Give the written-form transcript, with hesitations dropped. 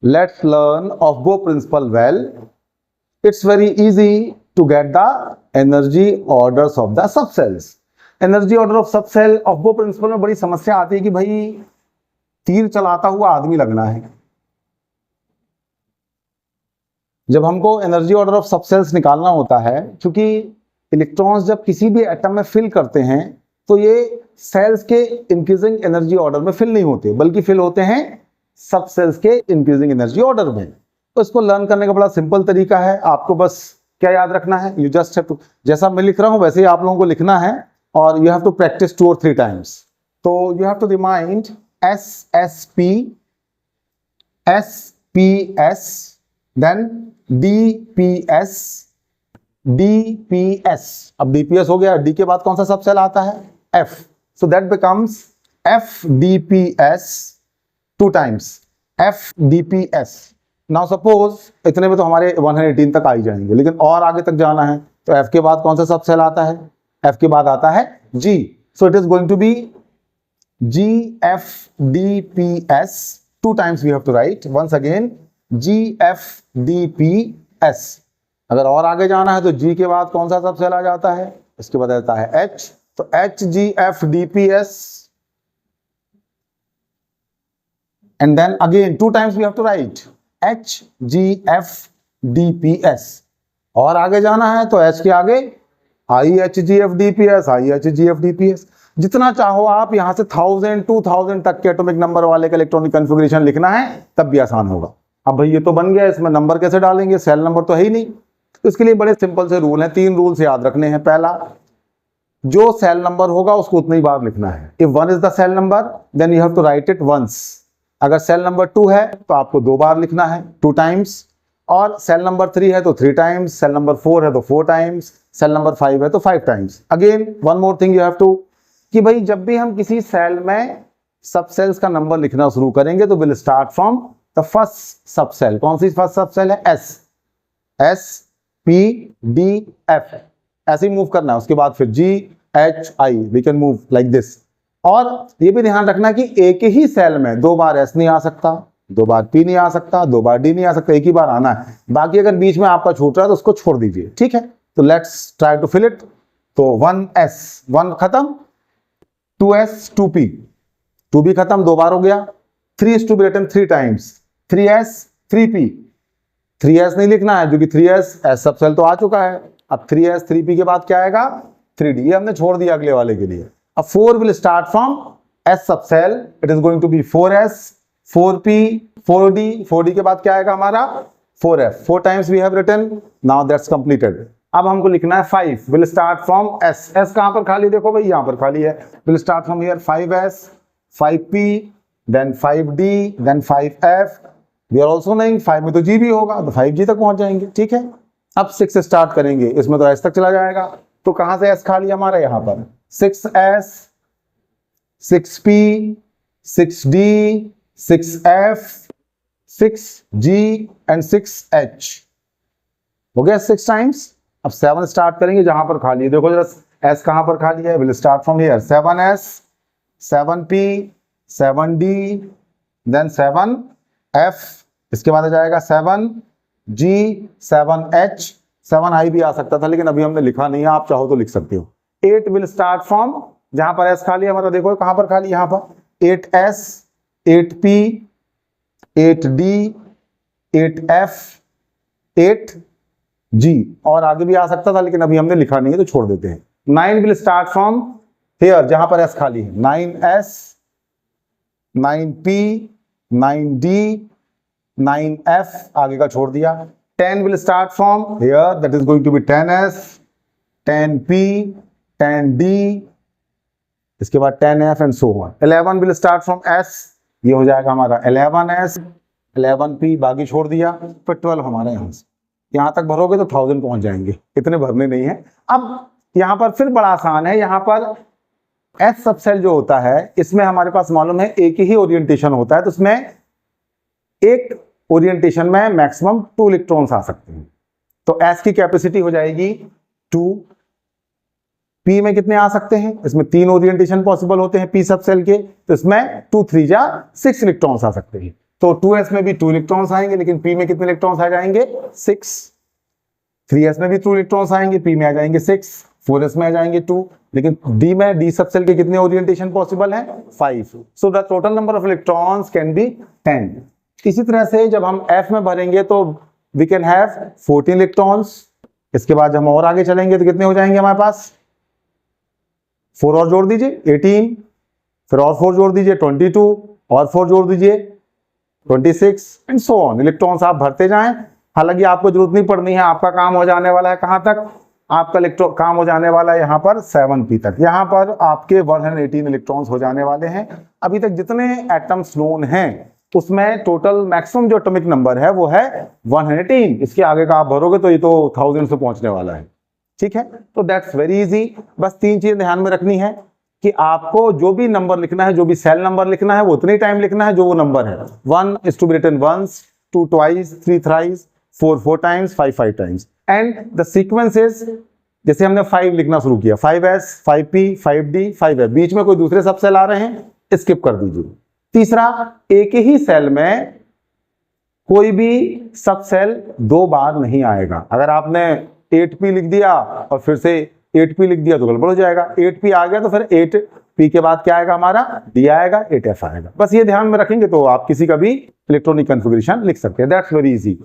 let's learn of Bohr principle well. It's very easy to get the energy orders of the subcells. Energy order of subcell of Bohr principal में बड़ी समस्या आती है कि भाई तीर चलाता हुआ आदमी लगना है। जब हमको एनर्जी ऑर्डर ऑफ सबसेल्स निकालना होता है, क्योंकि इलेक्ट्रॉन्स जब किसी भी एटम में फिल करते हैं तो ये सेल्स के इंक्रीजिंग एनर्जी ऑर्डर में फिल नहीं होते, बल्कि फिल होते हैं सब सेल्स के इंक्रीजिंग एनर्जी ऑर्डर में। तो इसको लर्न करने का बड़ा सिंपल तरीका है। आपको बस क्या याद रखना है, यू जस्ट हैव टू, जैसा मैं लिख रहा हूं वैसे ही आप लोगों को लिखना है, और you have to practice 2 or 3 times. तो you have to remind SSP, SPS, then DPS, DPS। अब DPS हो गया, D के बाद कौन सा सब सेल आता है, F, so that becomes FDPS 2 times, FDPS। Now suppose इतने में तो हमारे 118 तक आ ही जाएंगे, लेकिन और आगे तक जाना है तो F के बाद कौन सा सब सेल आता है, F के बाद आता है G, so it is going to be GFDPS 2 times we have to write once again GFDPS। अगर और आगे जाना है तो G के बाद कौन सा सब सेल आ जाता है, इसके बाद आता है H, तो HGFDPS, and then again 2 times we have to write HGFDPS। और आगे जाना है तो H के आगे IHGFDPS, IHGFDPS। जितना चाहो आप यहां से 1000 2000 तक के एटॉमिक नंबर वाले का इलेक्ट्रॉनिक कॉन्फ़िगरेशन लिखना है, तब भी आसान होगा। अब भाई ये तो बन गया, इसमें नंबर कैसे डालेंगे, सेल नंबर तो है ही नहीं। तो इसके लिए बड़े सिंपल से रूल हैं, 3 रूल्स याद रखने हैं। पहला, जो सेल नंबर होगा उसको उतनी बार लिखना है। If 1 is the cell number then you have to write it once. अगर सेल नंबर 2 है तो आपको 2 बार लिखना है, 2 टाइम्स, और सेल नंबर 3 है तो 3 टाइम्स, सेल नंबर 4 है तो 4 टाइम्स, सेल नंबर 5 है तो 5 times. Again one more thing you have to, कि भाई जब भी हम किसी सेल में सब सेल्स का नंबर लिखना शुरू करेंगे तो will start from the first सब सेल। कौन सी फर्स्ट सब सेल है, S, S P D F, ऐसे ही मूव करना है। उसके बाद फिर G H I, we can move like this. और ये भी ध्यान रखना कि एक ही सेल में 2 बार S नहीं आ सकता, 2 बार P नहीं आ सकता, 2 बार D नहीं आ सकता, एक ही बार आना है। बाकी अगर बीच में आपका छूट रहा है तो उसको छोड़ दीजिए, ठीक है। तो let's try to fill it. तो 1S, 1 खत्म, 2S 2P, 2B खत्म, 2 बार हो गया। 3 is to be written 3 times, 3S 3P, 3S नहीं लिखना है क्योंकि 3S S सब सेल तो आ चुका है। अब 3S 3P के बाद क्या आएगा, 3D, ये हमने छोड़ दिया अगले वाले के लिए। अब 4 will start from S सब cell, it is going to be 4S 4P 4D, 4D के बाद क्या आएगा हमारा 4F, 4 times we have written, now that's completed। अब हमको लिखना है 5 will start from S, S कहां पर खाली, देखो भाई यहां पर खाली है, will start from here 5S 5P then 5D then 5F, we are also knowing 5 में तो G भी होगा तो 5G तक पहुंच जाएंगे, ठीक है। अब 6 से स्टार्ट करेंगे, इसमें तो S तक चला जाएगा, तो कहां से S खाली हमारा, यहां पर 6S 6P 6D 6F 6G and 6H हो गया 6 टाइम्स। अब 7 स्टार्ट करेंगे जहां पर खाली है, देखो जरा S कहां पर खाली है, will start from here 7S 7P 7D then 7F, इसके बाद आ जाएगा 7G 7H, 7I भी आ सकता था लेकिन अभी हमने लिखा नहीं है, आप चाहो तो लिख सकते हो। 8 विल स्टार्ट फ्रॉम जहां पर S खाली है, मतलब देखो कहां पर खाली, यहां पर 8S 8P 8D 8F 8G, और आगे भी आ सकता था लेकिन अभी हमने लिखा नहीं है तो छोड़ देते हैं। 9 विल स्टार्ट फ्रॉम हियर जहां पर S खाली है, 9S 9P 9D 9F, आगे का छोड़ दिया। 10 will start from here, that is going to be 10S 10P 10D, इसके बाद 10F and so on. 11 will start from S, ये हो जाएगा हमारा 11S 11P, बाकी छोड़ दिया। फिर 12 हमारे यहां से यहां तक भरोगे तो 1000 पहुंच जाएंगे, इतने भरने नहीं है। अब यहां पर फिर बड़ा आसान है, यहां पर S सब सेल जो होता है इसमें हमारे पास मालूम है एक ही ओरिएंटेशन होता है, तो इसमें एक ओरिएंटेशन में मैक्सिमम 2 इलेक्ट्रॉन्स आ सकते हैं। तो S की कैपेसिटी हो जाएगी 2। P में कितने आ सकते हैं, इसमें 3 ओरिएंटेशन पॉसिबल होते हैं P सब सेल के, तो इसमें 2 3 जा 6 इलेक्ट्रॉन्स आ सकते हैं। तो 2s में भी 2 इलेक्ट्रॉन्स आएंगे, लेकिन p में कितने इलेक्ट्रॉन्स आ जाएंगे 6। 3s में भी 2 इलेक्ट्रॉन्स आएंगे, p में आ जाएंगे 6। 4s में आ जाएंगे 2, लेकिन d में d सब सेल के कितने ओरिएंटेशन पॉसिबल है 5। So the total number of electrons can be 10। इसी तरह से जब हम f में भरेंगे तो वी कैन हैव 14 इलेक्ट्रॉन्स। इसके बाद जब हम और आगे चलेंगे तो कितने हो जाएंगे हमारे पास, 4 और जोड़ दीजिए 18, फिर और 4 जोड़ दीजिए 22, और 4 जोड़ दीजिए 26 एंड सो ऑन। इलेक्ट्रॉन्स आप भरते जाएं। हालांकि आपको जरूरत नहीं पड़नी है, आपका काम हो जाने वाला है कहां तक, आपका काम हो जाने वाला है यहाँ पर 7p तक। यहाँ पर आपके 118 इलेक्ट्रॉन्स हो जाने वाले हैं। अभी तक जितने एटम्स नोन हैं उसमें टोटल मैक्सिमम जो एटॉमिक नंबर है वो है 118। इसके आगे का आप भरोगे तो ये तो 1000 से पहुंचने वाला है। ठीक है, तो दैट्स वेरी इजी। बस 3 चीजें ध्यान में रखनी है कि आपको जो भी नंबर लिखना है, जो भी सेल नंबर लिखना है, वो उतनी टाइम लिखना है जो वो नंबर है। 1 is to be written once, 2 twice, 3 thrice, 4 4 times, 5 5 times, and the sequence is, जैसे हमने 5 लिखना शुरू किया, 5s, 5p, 5d, 5f, बीच में कोई दूसरे सब सेल आ रहे हैं स्किप कर दीजिए। तीसरा, एक ही सेल में कोई भी सब सेल 2 बार नहीं आएगा। अगर आपने 8p लिख दिया और फिर से 8p लिख दिया तो गड़बड़ हो जाएगा। 8p आ गया तो फिर 8p के बाद क्या आएगा हमारा, d आएगा, 8f आएगा। बस ये ध्यान में रखेंगे तो आप किसी का भी इलेक्ट्रॉनिक कॉन्फ़िगरेशन लिख सकते हैं। That's very easy.